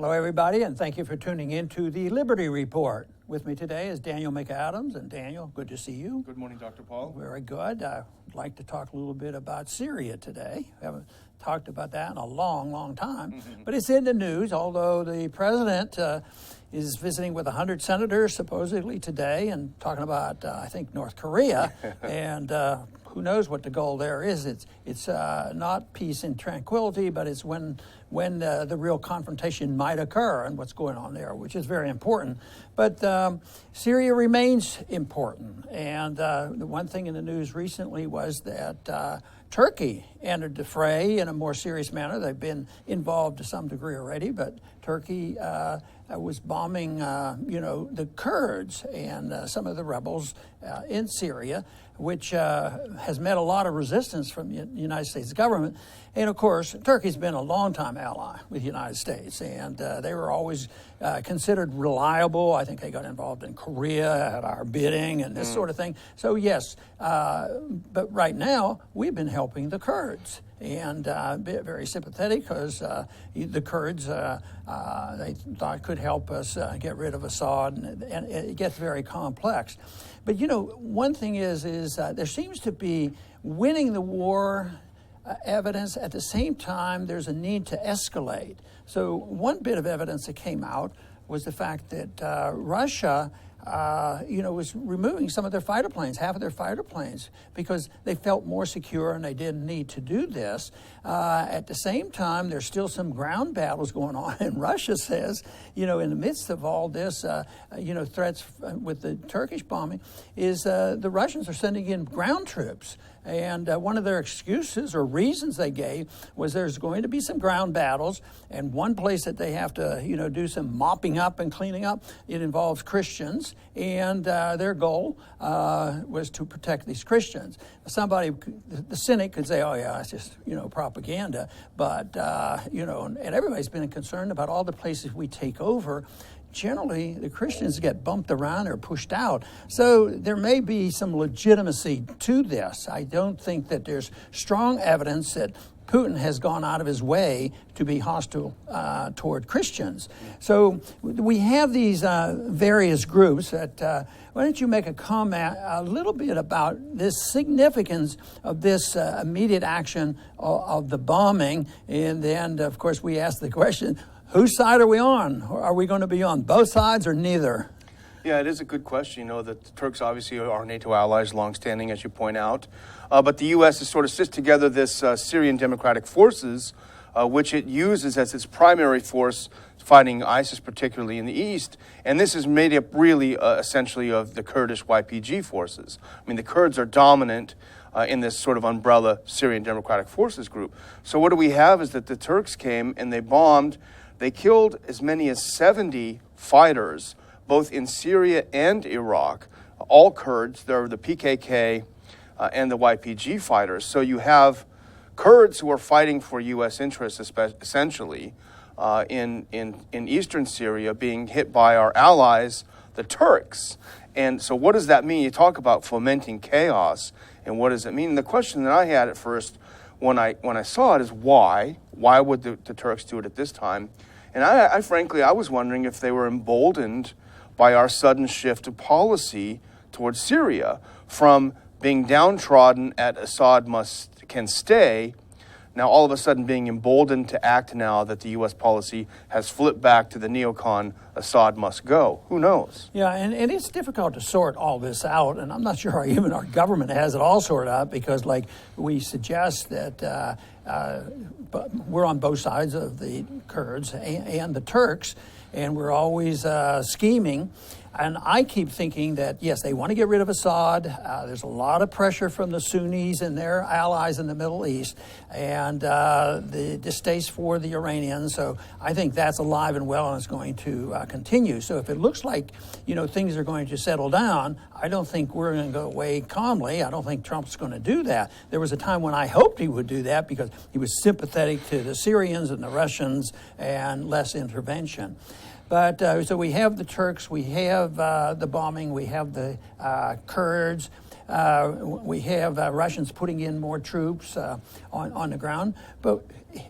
Hello, everybody, and thank you for tuning in to the Liberty Report. With me today is Daniel McAdams, and Daniel, good to see you. Good morning, Dr. Paul. Very good. I'd like to talk a little bit about Syria today. We haven't talked about that in a long time, but it's in the news, although the president is visiting with 100 senators supposedly today and talking about, I think, North Korea, and who knows what the goal there is. It's not peace and tranquility, but it's when the real confrontation might occur and what's going on there, which is very important. But Syria remains important. And the one thing in the news recently was that Turkey entered the fray in a more serious manner. They've been involved to some degree already, but Turkey was bombing, the Kurds and some of the rebels in Syria, which has met a lot of resistance from the United States government. And of course, Turkey's been a longtime ally with the United States, and they were always considered reliable. I think they got involved in Korea at our bidding and this sort of thing. So yes, but right now, we've been helping the Kurds. And very sympathetic because the Kurds, they thought could help us get rid of Assad, and it gets very complex. But one thing is there seems to be winning the war evidence. At the same time, there's a need to escalate. So one bit of evidence that came out was the fact that Russia was removing some of their fighter planes, half of their fighter planes, because they felt more secure and they didn't need to do this. At the same time, there's still some ground battles going on, and Russia says, in the midst of all this, threats with the Turkish bombing, is the Russians are sending in ground troops. And one of their excuses or reasons they gave was there's going to be some ground battles, and one place that they have to, do some mopping up and cleaning up, it involves Christians, and their goal was to protect these Christians. Somebody, the cynic could say, oh yeah, it's just, propaganda, but, and everybody's been concerned about all the places we take over. Generally, the Christians get bumped around or pushed out. So there may be some legitimacy to this. I don't think that there's strong evidence that Putin has gone out of his way to be hostile toward Christians. So we have these various groups that, why don't you make a comment a little bit about this significance of this immediate action of the bombing? And then, of course, we ask the question, whose side are we on? Are we going to be on both sides or neither? Yeah, it is a good question. That the Turks obviously are NATO allies, longstanding, as you point out. But the U.S. has sort of stitched together this Syrian Democratic Forces, which it uses as its primary force fighting ISIS, particularly in the east. And this is made up really essentially of the Kurdish YPG forces. I mean, the Kurds are dominant in this sort of umbrella Syrian Democratic Forces group. So what do we have is that the Turks came and they bombed. They killed as many as 70 fighters, both in Syria and Iraq, all Kurds. They're the PKK and the YPG fighters. So you have Kurds who are fighting for U.S. interests, essentially, in eastern Syria, being hit by our allies, the Turks. And so what does that mean? You talk about fomenting chaos, and what does it mean? And the question that I had at first when I saw it is why? Why would the Turks do it at this time? And I frankly, I was wondering if they were emboldened by our sudden shift of policy towards Syria from being downtrodden at Assad can stay, now all of a sudden being emboldened to act now that the U.S. policy has flipped back to the neocon Assad must go. Who knows? Yeah, and it's difficult to sort all this out, and I'm not sure even our government has it all sorted out because, like we suggest that but we're on both sides of the Kurds and the Turks, and we're always scheming. And I keep thinking that, yes, they want to get rid of Assad. There's a lot of pressure from the Sunnis and their allies in the Middle East, and the distaste for the Iranians. So I think that's alive and well, and it's going to continue. So if it looks like, things are going to settle down, I don't think we're going to go away calmly. I don't think Trump's going to do that. There was a time when I hoped he would do that because he was sympathetic to the Syrians and the Russians and less intervention. But so we have the Turks, we have the bombing, we have the Kurds, we have Russians putting in more troops on the ground. But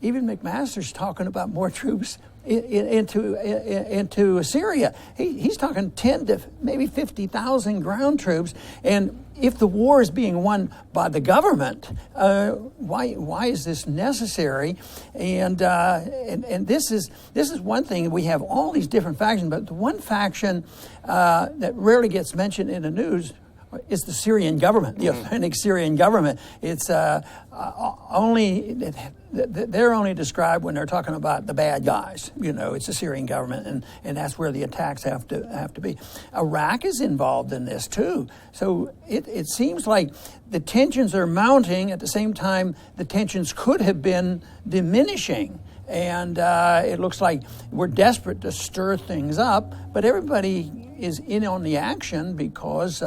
even McMaster's talking about more troops into Syria. He's talking 10 to maybe 50,000 ground troops, and if the war is being won by the government, why is this necessary? And this is one thing. We have all these different factions, but the one faction that rarely gets mentioned in the news is the Syrian government, the authentic Syrian government. It's they're only described when they're talking about the bad guys. It's the Syrian government, and that's where the attacks have to be. Iraq is involved in this too. So it seems like the tensions are mounting. At the same time, the tensions could have been diminishing. And it looks like we're desperate to stir things up, but everybody is in on the action because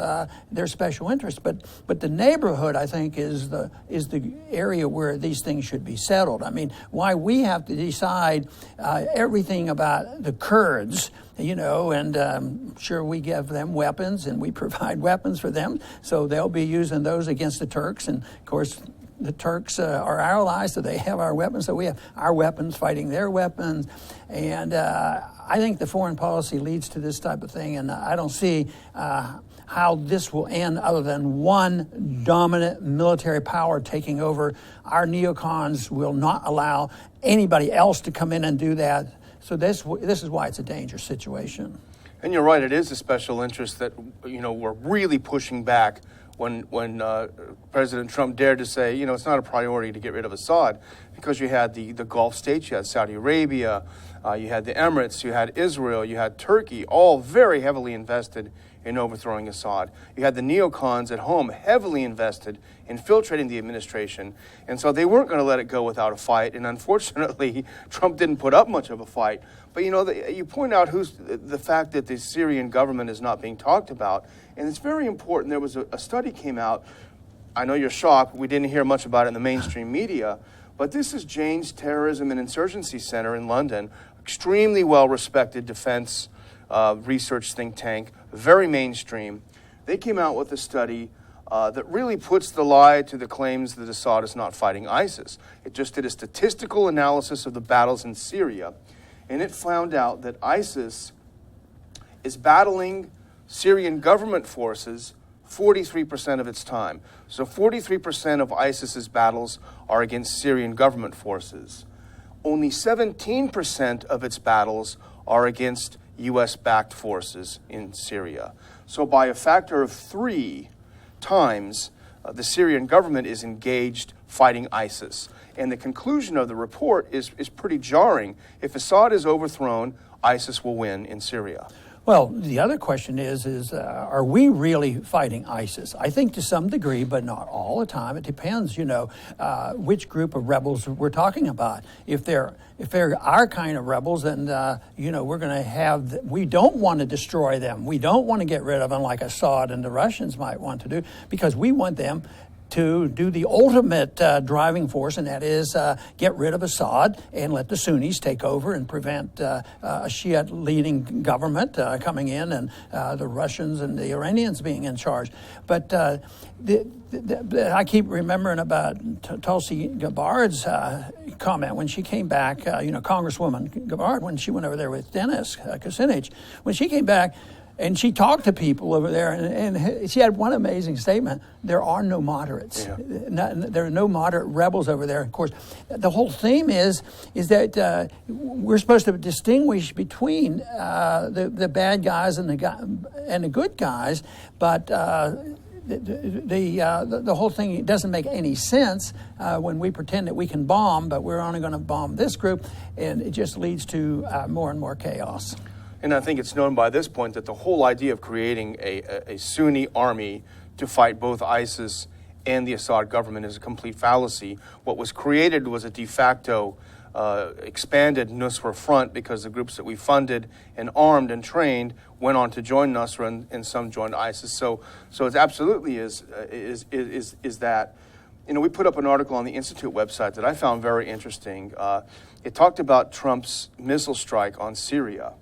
there's special interest. But the neighborhood, I think, is the area where these things should be settled. I mean, why we have to decide everything about the Kurds, and sure, we give them weapons and we provide weapons for them, so they'll be using those against the Turks, and of course, the Turks are our allies, so they have our weapons, so we have our weapons fighting their weapons. And I think the foreign policy leads to this type of thing, and I don't see how this will end other than one dominant military power taking over. Our neocons will not allow anybody else to come in and do that. So this is why it's a dangerous situation. And you're right, it is a special interest that, we're really pushing back when President Trump dared to say, it's not a priority to get rid of Assad, because you had the Gulf states, you had Saudi Arabia, you had the Emirates, you had Israel, you had Turkey, all very heavily invested in overthrowing Assad. You had the neocons at home heavily invested in infiltrating the administration, and so they weren't going to let it go without a fight, and unfortunately, Trump didn't put up much of a fight. But you point out the fact that the Syrian government is not being talked about, and it's very important. There was a study came out. I know you're shocked. We didn't hear much about it in the mainstream media, but this is Jane's Terrorism and Insurgency Center in London, extremely well-respected defense research think tank, very mainstream. They came out with a study that really puts the lie to the claims that Assad is not fighting ISIS. It just did a statistical analysis of the battles in Syria, and it found out that ISIS is battling Syrian government forces 43% of its time. So 43% of ISIS's battles are against Syrian government forces. Only 17% of its battles are against US-backed forces in Syria. So by a factor of 3 times, the Syrian government is engaged fighting ISIS. And the conclusion of the report is pretty jarring. If Assad is overthrown, ISIS will win in Syria. Well, the other question is are we really fighting ISIS? I think to some degree, but not all the time. It depends, which group of rebels we're talking about. If they're our kind of rebels, then we're going to we don't want to destroy them. We don't want to get rid of them like Assad and the Russians might want to do, because we want them to do the ultimate driving force, and that is get rid of Assad and let the Sunnis take over and prevent a Shia-leading government coming in and the Russians and the Iranians being in charge. But I keep remembering about Tulsi Gabbard's comment when she came back, Congresswoman Gabbard, when she went over there with Dennis Kucinich. When she came back, and she talked to people over there, and she had one amazing statement: there are no moderates. Yeah. There are no moderate rebels over there. Of course, the whole theme is that we're supposed to distinguish between the bad guys and the good guys, but the whole thing doesn't make any sense when we pretend that we can bomb, but we're only going to bomb this group, and it just leads to more and more chaos. And I think it's known by this point that the whole idea of creating a Sunni army to fight both ISIS and the Assad government is a complete fallacy. What was created was a de facto expanded Nusra Front, because the groups that we funded and armed and trained went on to join Nusra, and some joined ISIS. So it absolutely is that. We put up an article on the Institute website that I found very interesting. It talked about Trump's missile strike on Syria.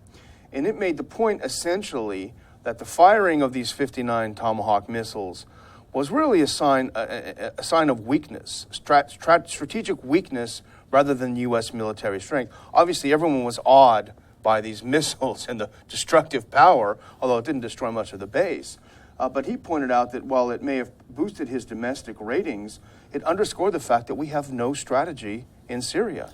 And it made the point, essentially, that the firing of these 59 Tomahawk missiles was really a sign of weakness, strategic weakness rather than U.S. military strength. Obviously, everyone was awed by these missiles and the destructive power, although it didn't destroy much of the base. But he pointed out that while it may have boosted his domestic ratings, it underscored the fact that we have no strategy in Syria.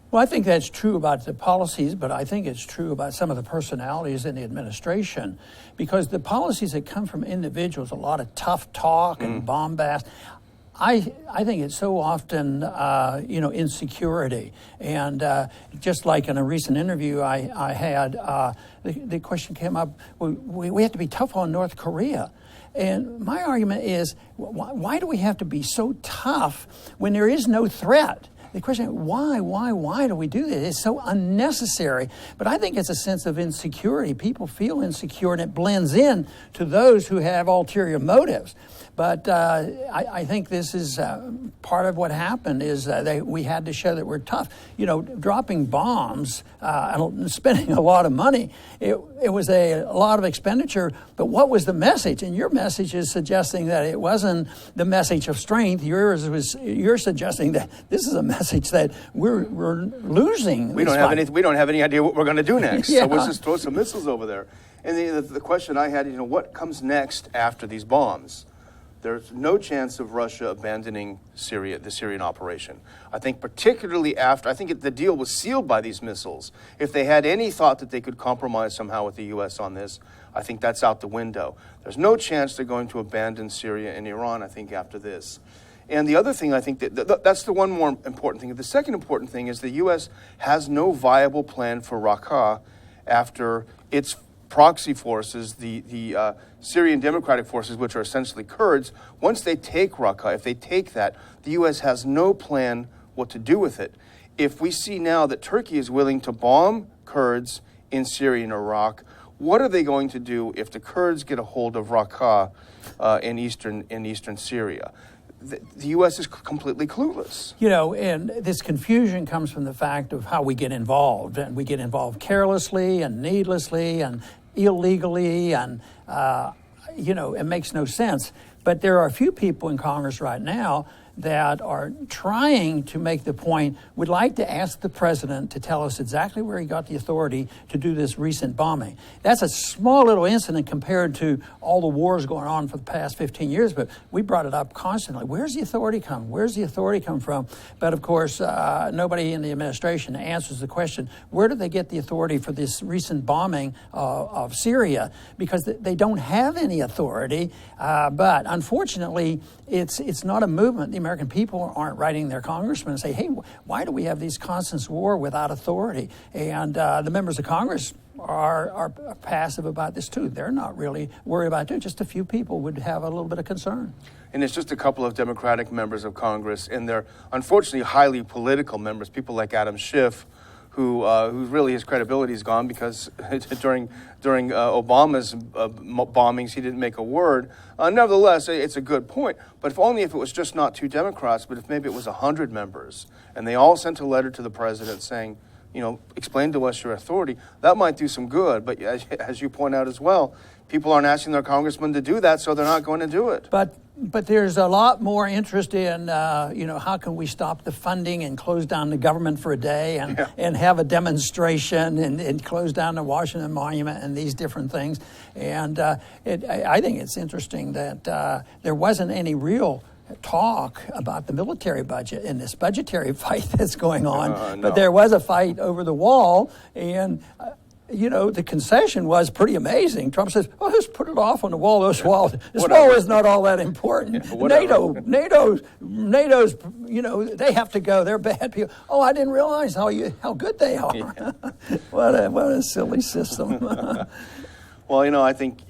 Well, I think that's true about the policies, but I think it's true about some of the personalities in the administration, because the policies that come from individuals, a lot of tough talk and bombast, I think it's so often, insecurity. And just like in a recent interview I had, the question came up, we have to be tough on North Korea. And my argument is, why do we have to be so tough when there is no threat? The question is, why do we do this? It's so unnecessary. But I think it's a sense of insecurity. People feel insecure, and it blends in to those who have ulterior motives. But I think this is part of what happened is we had to show that we're tough. You know, dropping bombs and spending a lot of money, it was a lot of expenditure. But what was the message? And your message is suggesting that it wasn't the message of strength. You're suggesting that this is a message that we're losing. We don't have any idea what we're going to do next. Yeah. So we'll just throw some missiles over there. And the question I had, what comes next after these bombs? There's no chance of Russia abandoning Syria, the Syrian operation. I think particularly I think the deal was sealed by these missiles. If they had any thought that they could compromise somehow with the U.S. on this, I think that's out the window. There's no chance they're going to abandon Syria and Iran, I think, after this. And the other thing, I think that's the one more important thing. The second important thing is the U.S. has no viable plan for Raqqa after its proxy forces, the Syrian Democratic Forces, which are essentially Kurds. Once they take Raqqa, if they take that, the U.S. has no plan what to do with it. If we see now that Turkey is willing to bomb Kurds in Syria and Iraq, what are they going to do if the Kurds get a hold of Raqqa in eastern Syria? The U.S. is completely clueless. And this confusion comes from the fact of how we get involved. And we get involved carelessly and needlessly and illegally, and, it makes no sense. But there are a few people in Congress right now that are trying to make the point, we'd like to ask the president to tell us exactly where he got the authority to do this recent bombing. That's a small little incident compared to all the wars going on for the past 15 years, but we brought it up constantly. Where's the authority come? Where's the authority come from? But of course, nobody in the administration answers the question, where did they get the authority for this recent bombing of Syria? Because they don't have any authority, but unfortunately, it's not a movement. The American people aren't writing their congressmen and say, hey, why do we have these constant war without authority? And the members of Congress are passive about this too. They're not really worried about it. Just a few people would have a little bit of concern. And it's just a couple of Democratic members of Congress, and they're unfortunately highly political members, people like Adam Schiff, who really his credibility is gone because during Obama's bombings he didn't make a word. Nevertheless, it's a good point. But if it was just not 2 Democrats, but if maybe it was 100 members, and they all sent a letter to the president saying, explain to us your authority, that might do some good. But as you point out as well, people aren't asking their congressmen to do that, so they're not going to do it. But there's a lot more interest in, how can we stop the funding and close down the government for a day and have a demonstration and close down the Washington Monument and these different things. And I think it's interesting that there wasn't any real talk about the military budget in this budgetary fight that's going on. No. But there was a fight over the wall, and the concession was pretty amazing. Trump says, let's put it off on the wall. This wall is not all that important. NATO's, they have to go. They're bad people. Oh, I didn't realize how good they are. Yeah. What a silly system. Well, I think,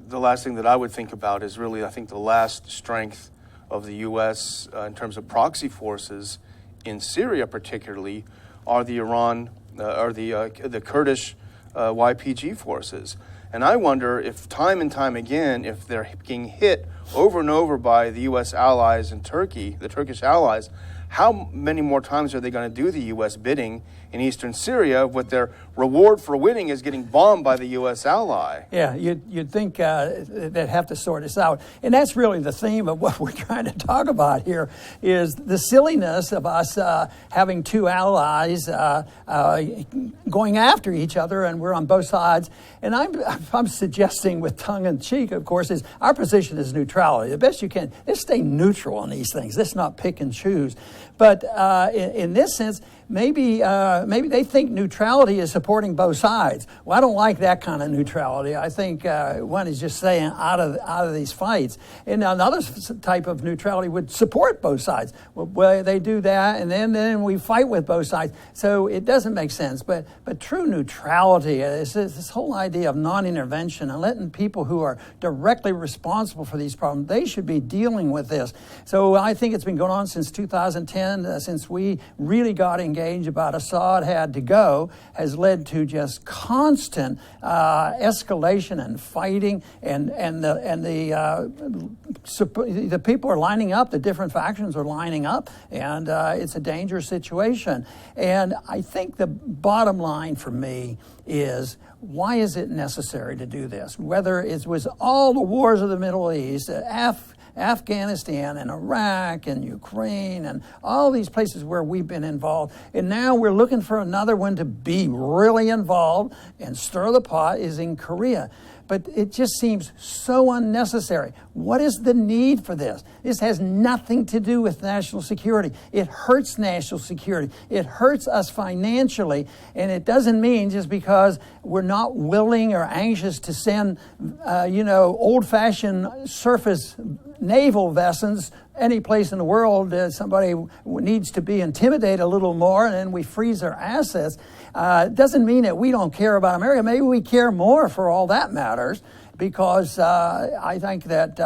the last thing that I would think about is really, I think the last strength of the U.S. In terms of proxy forces in Syria particularly are the the Kurdish YPG forces. And I wonder if time and time again, if they're being hit over and over by the U.S. allies in Turkey, the Turkish allies, how many more times are they going to do the U.S. bidding in eastern Syria, with their reward for winning is getting bombed by the U.S. ally. Yeah, you'd think they'd have to sort this out. And that's really the theme of what we're trying to talk about here, is the silliness of us having two allies going after each other, and we're on both sides. And I'm suggesting, with tongue-in-cheek, of course, is our position is neutrality. The best you can, let's stay neutral on these things. Let's not pick and choose. But in this sense, maybe they think neutrality is supporting both sides. Well, I don't like that kind of neutrality. I think one is just staying out of these fights. And another type of neutrality would support both sides. Well, they do that, and then we fight with both sides. So it doesn't make sense. But true neutrality is this whole idea of non-intervention and letting people who are directly responsible for these problems, they should be dealing with this. So I think it's been going on since 2010, since we really got engaged about Assad had to go, has led to just constant escalation and fighting, and the people are lining up, the different factions are lining up, and it's a dangerous situation. And I think the bottom line for me is, why is it necessary to do this? Whether it was all the wars of the Middle East, Afghanistan and Iraq and Ukraine and all these places where we've been involved. And now we're looking for another one to be really involved and stir the pot, is in Korea. But it just seems so unnecessary. What is the need for this? This has nothing to do with national security. It hurts national security. It hurts us financially. And it doesn't mean just because we're not willing or anxious to send, old-fashioned surface naval vessels any place in the world, somebody needs to be intimidated a little more, and then we freeze their assets. It doesn't mean that we don't care about America. Maybe we care more, for all that matters, because I think that,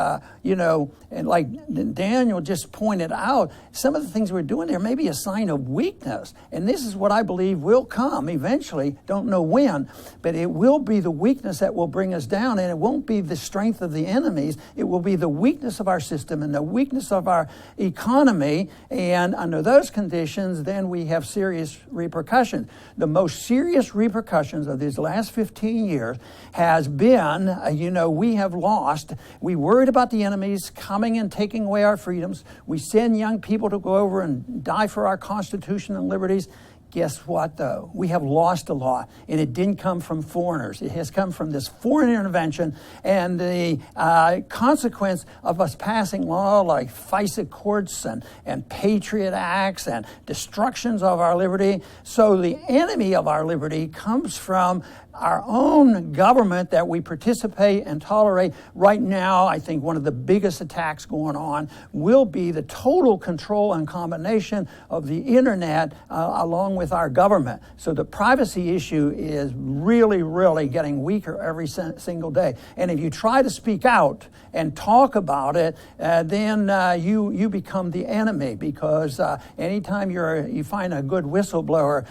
and like Daniel just pointed out, some of the things we're doing there may be a sign of weakness. And this is what I believe will come eventually. Don't know when, but it will be the weakness that will bring us down, and it won't be the strength of the enemies. It will be the weakness of our system and the weakness of our economy. And under those conditions, then we have serious repercussions. The most serious repercussions of these last 15 years has been, we have lost. We worried about the enemies coming and taking away our freedoms. We send young people to go over and die for our Constitution and liberties. Guess what, though? We have lost a lot, and it didn't come from foreigners. It has come from this foreign intervention and the consequence of us passing law like FISA courts and Patriot Acts and destructions of our liberty. So the enemy of our liberty comes from our own government that we participate and tolerate. Right now, I think one of the biggest attacks going on will be the total control and combination of the internet along with our government. So the privacy issue is really, really getting weaker every single day. And if you try to speak out and talk about it, then you become the enemy, because anytime you find a good whistleblower,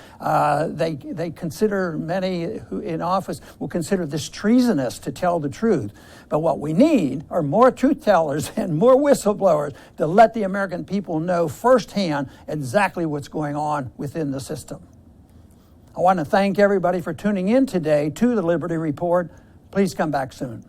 they consider, many who in office will consider this treasonous to tell the truth. But what we need are more truth tellers and more whistleblowers to let the American people know firsthand exactly what's going on within the system. I want to thank everybody for tuning in today to the Liberty Report. Please come back soon.